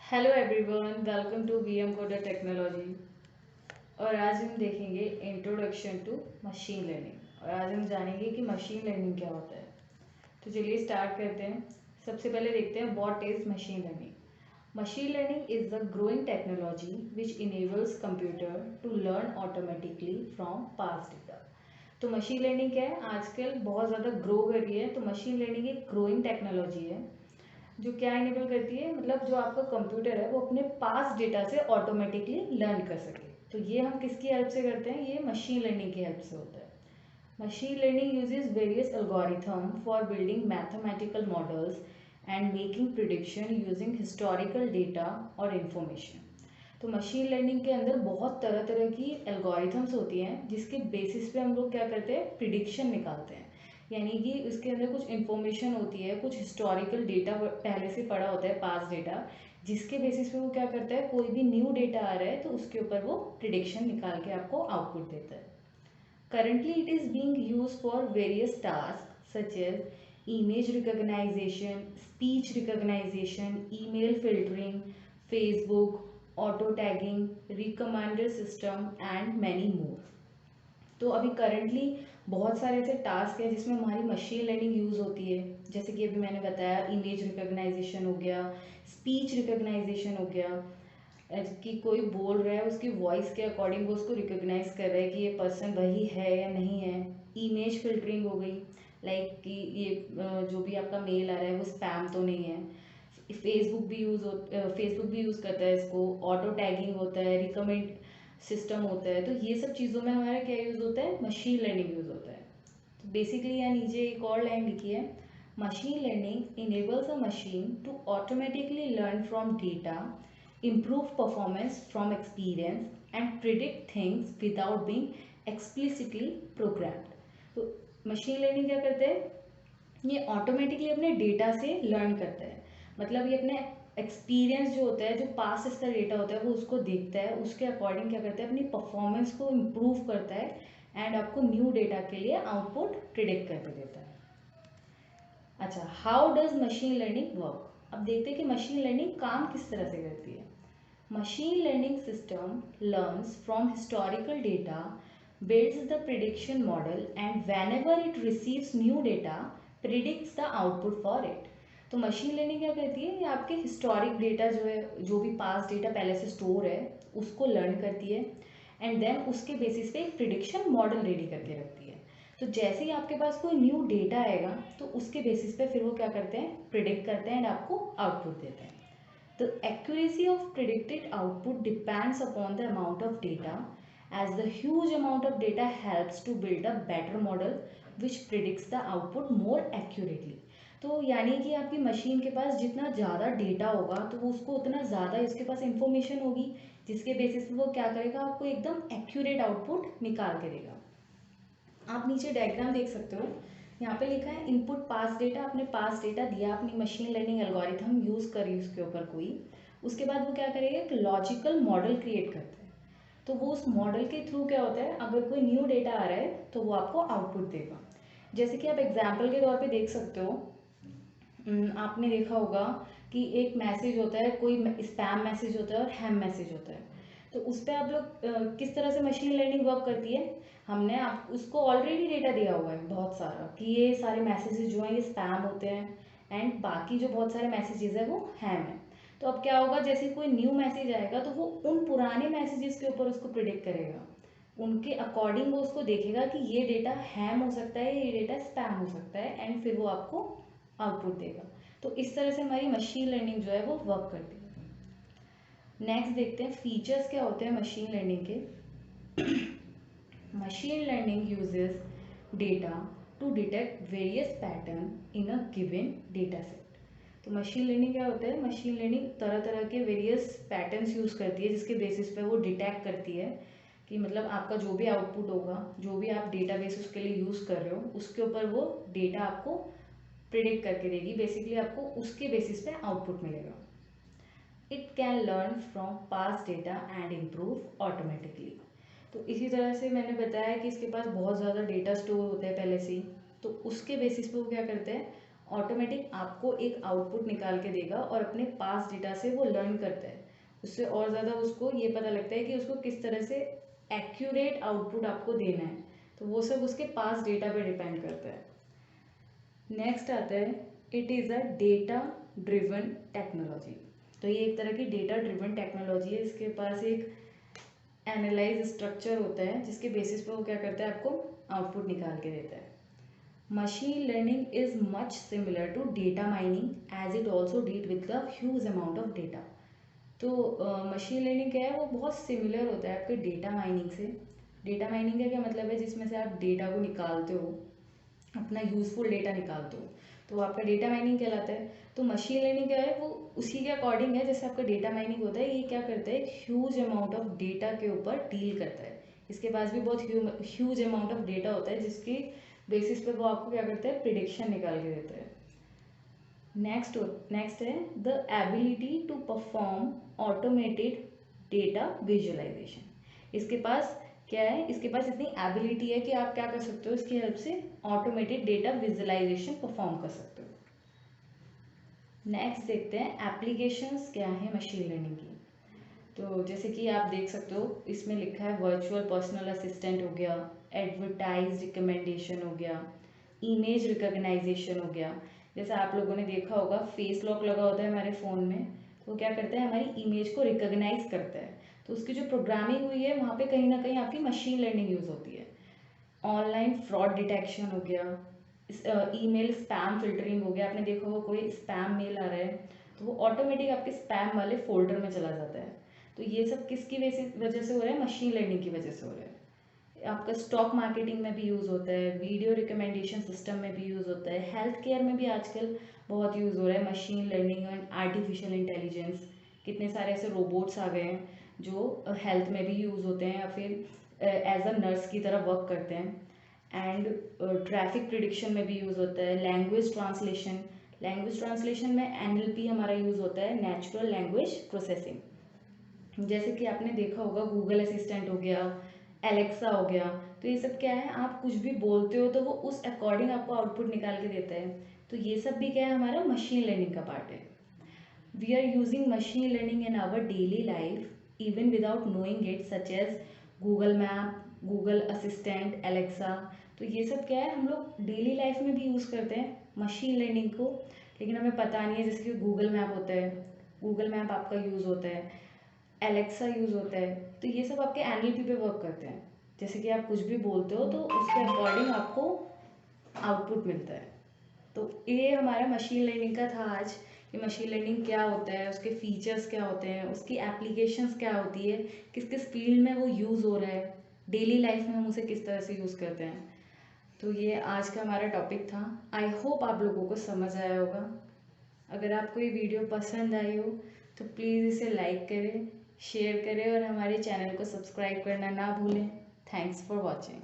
Hello everyone, welcome to VM coder technology. और आज हम देखेंगे इंट्रोडक्शन टू मशीन लर्निंग। और आज हम जानेंगे कि मशीन लर्निंग क्या होता है। तो चलिए स्टार्ट करते हैं। सबसे पहले देखते हैं what is machine learning. Machine learning is the growing technology which enables computer to learn automatically from past data. तो मशीन लर्निंग क्या है, आजकल बहुत ज़्यादा ग्रो कर रही है। तो मशीन लर्निंग एक ग्रोइंग टेक्नोलॉजी है जो क्या इनेबल करती है, मतलब जो आपका कंप्यूटर है वो अपने पास डेटा से ऑटोमेटिकली लर्न कर सके। तो ये हम किसकी हेल्प से करते हैं, ये मशीन लर्निंग की हेल्प से होता है। Machine learning uses various algorithm for building mathematical models and making prediction using historical data और इंफॉर्मेशन। तो मशीन लर्निंग के अंदर बहुत तरह तरह की एल्गोरिथम्स होती हैं जिसके बेसिस पे हम लोग क्या करते हैं, प्रिडिक्शन निकालते हैं। यानी कि उसके अंदर कुछ इन्फॉर्मेशन होती है, कुछ हिस्टोरिकल डेटा पहले से पड़ा होता है, पास डेटा, जिसके बेसिस पे वो क्या करता है, कोई भी न्यू डेटा आ रहा है तो उसके ऊपर वो प्रिडिक्शन निकाल के आपको आउटपुट देता है। Currently, it is being used for various tasks such as image recognition, speech recognition, email filtering, Facebook, auto tagging, recommender system, and many more. तो अभी करंटली बहुत सारे ऐसे टास्क हैं जिसमें हमारी मशीन लर्निंग यूज़ होती है। जैसे कि अभी मैंने बताया, इमेज रिकॉग्नाइजेशन हो गया, स्पीच रिकॉग्नाइजेशन हो गया, कि कोई बोल रहा है उसकी वॉइस के अकॉर्डिंग वो उसको रिकॉग्नाइज कर रहा है कि ये पर्सन वही है या नहीं है। इमेज फिल्टरिंग हो गई, लाइक कि ये जो भी आपका मेल आ रहा है वो स्पैम तो नहीं है। फेसबुक भी यूज़ करता है इसको। ऑटो टैगिंग होता है, रिकमेंड सिस्टम होता है। तो ये सब चीज़ों में हमारा क्या यूज़ होता है, मशीन लर्निंग यूज़ होता है। तो बेसिकली यहाँ नीचे एक और लाइन लिखी है, machine learning enables a machine to automatically learn from data, improve performance from experience and predict things without being explicitly programmed। तो मशीन लर्निंग क्या करते हैं, ये ऑटोमेटिकली अपने डेटा से लर्न करता है। मतलब ये अपने एक्सपीरियंस जो होता है, जो पास्ट इसका डेटा होता है वो उसको देखता है, उसके अकॉर्डिंग क्या करता है, अपनी परफॉर्मेंस को इम्प्रूव करता है एंड आपको न्यू डेटा के लिए आउटपुट प्रिडिक्ट करके देता है। अच्छा, how does machine learning work. अब देखते हैं कि मशीन लर्निंग काम किस तरह से करती है। Machine learning system learns from historical data, builds the prediction model, and whenever it receives new data, predicts the output for it। तो मशीन लर्निंग क्या करती है, ये आपके हिस्टोरिक डेटा जो है, जो भी पास डेटा पहले से स्टोर है उसको लर्न करती है एंड देन उसके बेसिस पे एक प्रिडिक्शन मॉडल रेडी करके रखती है। तो जैसे ही आपके पास कोई न्यू डेटा आएगा तो उसके बेसिस पे फिर वो क्या करते हैं, प्रिडिक्ट करते हैं एंड आपको आउटपुट देते हैं। The accuracy of predicted output depends upon the amount of data, as the huge amount of data helps to build a better model which predicts the output more accurately। तो यानी कि आपकी machine के पास जितना ज़्यादा data होगा तो वो उसको उतना ज़्यादा इसके पास इंफॉर्मेशन होगी, जिसके बेसिस पे वो क्या करेगा, आपको एकदम एक्यूरेट आउटपुट निकाल के देगा। आप नीचे डायग्राम देख सकते हो, यहाँ पे लिखा है इनपुट पास डेटा। आपने पास डेटा दिया, अपनी मशीन लर्निंग एल्गोरिथम यूज़ करी उसके ऊपर कोई, उसके बाद वो क्या करेगा, एक लॉजिकल मॉडल क्रिएट करता है। तो वो उस मॉडल के थ्रू क्या होता है, अगर कोई न्यू डेटा आ रहा है तो वो आपको आउटपुट देगा। जैसे कि आप एग्जाम्पल के तौर पे देख सकते हो, आपने देखा होगा कि एक मैसेज होता है, कोई स्पैम मैसेज होता है और हैम मैसेज होता है। तो उस पर आप लोग किस तरह से मशीन लर्निंग वर्क करती है, हमने आप उसको ऑलरेडी डेटा दिया हुआ है बहुत सारा कि ये सारे मैसेजेस जो हैं ये स्पैम होते हैं एंड बाकी जो बहुत सारे मैसेजेस है वो हैम है। तो अब क्या होगा, जैसे कोई न्यू मैसेज आएगा तो वो उन पुराने मैसेजेस के ऊपर उसको प्रिडिक्ट करेगा, उनके अकॉर्डिंग वो उसको देखेगा कि ये डेटा हैम हो सकता है, ये डेटा स्पैम हो सकता है एंड फिर वो आपको आउटपुट देगा। तो इस तरह से हमारी मशीन लर्निंग जो है वो वर्क करती है। नेक्स्ट देखते हैं फीचर्स क्या होते हैं मशीन लर्निंग के। Machine learning uses data to detect various pattern in a given data set. तो मशीन लर्निंग क्या होता है, मशीन लर्निंग तरह तरह के वेरियस पैटर्न्स यूज़ करती है जिसके बेसिस पे वो डिटेक्ट करती है कि मतलब आपका जो भी आउटपुट होगा, जो भी आप डेटा बेस उसके लिए यूज़ कर रहे हो, उसके ऊपर वो डेटा आपको प्रिडिक्ट करके देगी। बेसिकली आपको उसके बेसिस पे आउटपुट मिलेगा। It can learn from past data and improve automatically. तो इसी तरह से मैंने बताया कि इसके पास बहुत ज़्यादा डेटा स्टोर होता है पहले से ही, तो उसके बेसिस पे वो क्या करते हैं, ऑटोमेटिक आपको एक आउटपुट निकाल के देगा और अपने पास डेटा से वो लर्न करता है, उससे और ज़्यादा उसको ये पता लगता है कि उसको किस तरह से एक्यूरेट आउटपुट आपको देना है, तो वो सब उसके पास डेटा पे डिपेंड करता है। नेक्स्ट आता है it is a data driven technology. तो ये एक तरह की डेटा ड्रिवन टेक्नोलॉजी है, इसके पास एक एनालाइज स्ट्रक्चर होता है जिसके बेसिस पे वो क्या करता है, आपको आउटपुट निकाल के देता है। Machine learning is much similar to data mining as it also deal with the huge amount of data. तो मशीन लर्निंग क्या है, वो बहुत सिमिलर होता है आपके डेटा माइनिंग से। डेटा माइनिंग का क्या मतलब है, जिसमें से आप डेटा को निकालते हो, अपना यूजफुल डेटा निकालते हो, तो वो आपका डेटा माइनिंग कहलाता है। तो मशीन लर्निंग क्या है, वो उसी के अकॉर्डिंग है जैसे आपका डेटा माइनिंग होता है। ये क्या करता है, ह्यूज अमाउंट ऑफ डेटा के ऊपर डील करता है। इसके पास भी बहुत ह्यूज अमाउंट ऑफ डेटा होता है जिसकी बेसिस पे वो आपको क्या करता है, प्रिडिक्शन निकाल के देता है। नेक्स्ट है the ability to perform automated data visualisation. इसके पास क्या है, इसके पास इतनी एबिलिटी है कि आप क्या कर सकते हो, इसकी हेल्प से ऑटोमेटेड डेटा विजुअलाइजेशन परफॉर्म कर सकते हो। नेक्स्ट देखते हैं एप्लीकेशंस क्या है मशीन लर्निंग की। तो जैसे कि आप देख सकते हो, इसमें लिखा है वर्चुअल पर्सनल असिस्टेंट हो गया, एडवर्टाइज रिकमेंडेशन हो गया, इमेज रिकॉग्नाइजेशन हो गया। जैसे आप लोगों ने देखा होगा फेस लॉक लगा होता है हमारे फ़ोन में, तो वो क्या करता है, हमारी इमेज को रिकॉग्नाइज करता है। तो उसकी जो प्रोग्रामिंग हुई है वहाँ पे कहीं ना कहीं आपकी मशीन लर्निंग यूज़ होती है। ऑनलाइन फ्रॉड डिटेक्शन हो गया, ईमेल स्पैम फिल्टरिंग हो गया। आपने देखा होगा कोई स्पैम मेल आ रहा है तो वो ऑटोमेटिक आपके स्पैम वाले फोल्डर में चला जाता है। तो ये सब किसकी वजह से हो रहा है, मशीन लर्निंग की वजह से हो रहा है। आपका स्टॉक मार्केटिंग में भी यूज़ होता है, वीडियो रिकमेंडेशन सिस्टम में भी यूज़ होता है, हेल्थ केयर में भी आजकल बहुत यूज़ हो रहा है machine learning and artificial intelligence. कितने सारे ऐसे रोबोट्स आ गए हैं जो हेल्थ में भी यूज़ होते हैं या फिर एज अ नर्स की तरह वर्क करते हैं। एंड ट्रैफिक प्रिडिक्शन में भी यूज़ होता है। लैंग्वेज ट्रांसलेशन में NLP हमारा यूज़ होता है, नेचुरल लैंग्वेज प्रोसेसिंग। जैसे कि आपने देखा होगा गूगल असिस्टेंट हो गया, एलेक्सा हो गया। तो ये सब क्या है, आप कुछ भी बोलते हो तो वो उस अकॉर्डिंग आपको आउटपुट निकाल के देता है। तो ये सब भी क्या है, हमारा मशीन लर्निंग का पार्ट है। We are using machine learning in our daily life even without knowing it, such as Google Map, Google Assistant, Alexa. तो ये सब क्या है, हम लोग डेली लाइफ में भी यूज़ करते हैं मशीन लर्निंग को, लेकिन हमें पता नहीं है। जैसे कि गूगल मैप होता है, गूगल मैप आपका यूज़ होता है, एलेक्सा यूज़ होता है। तो ये सब आपके NLP पे वर्क करते हैं। जैसे कि आप कुछ भी बोलते हो तो उसके अकॉर्डिंग आपको आउटपुट मिलता है। तो ये हमारा मशीन लर्निंग का था आज, कि मशीन लर्निंग क्या होता है, उसके फीचर्स क्या होते हैं, उसकी एप्लीकेशंस क्या होती है, किस किस फील्ड में वो यूज़ हो रहा है, डेली लाइफ में हम उसे किस तरह से यूज़ करते हैं। तो ये आज का हमारा टॉपिक था। आई होप आप लोगों को समझ आया होगा। अगर आपको ये वीडियो पसंद आई हो तो प्लीज़ इसे लाइक करें, शेयर करें और हमारे चैनल को सब्सक्राइब करना ना भूलें। Thanks for watching.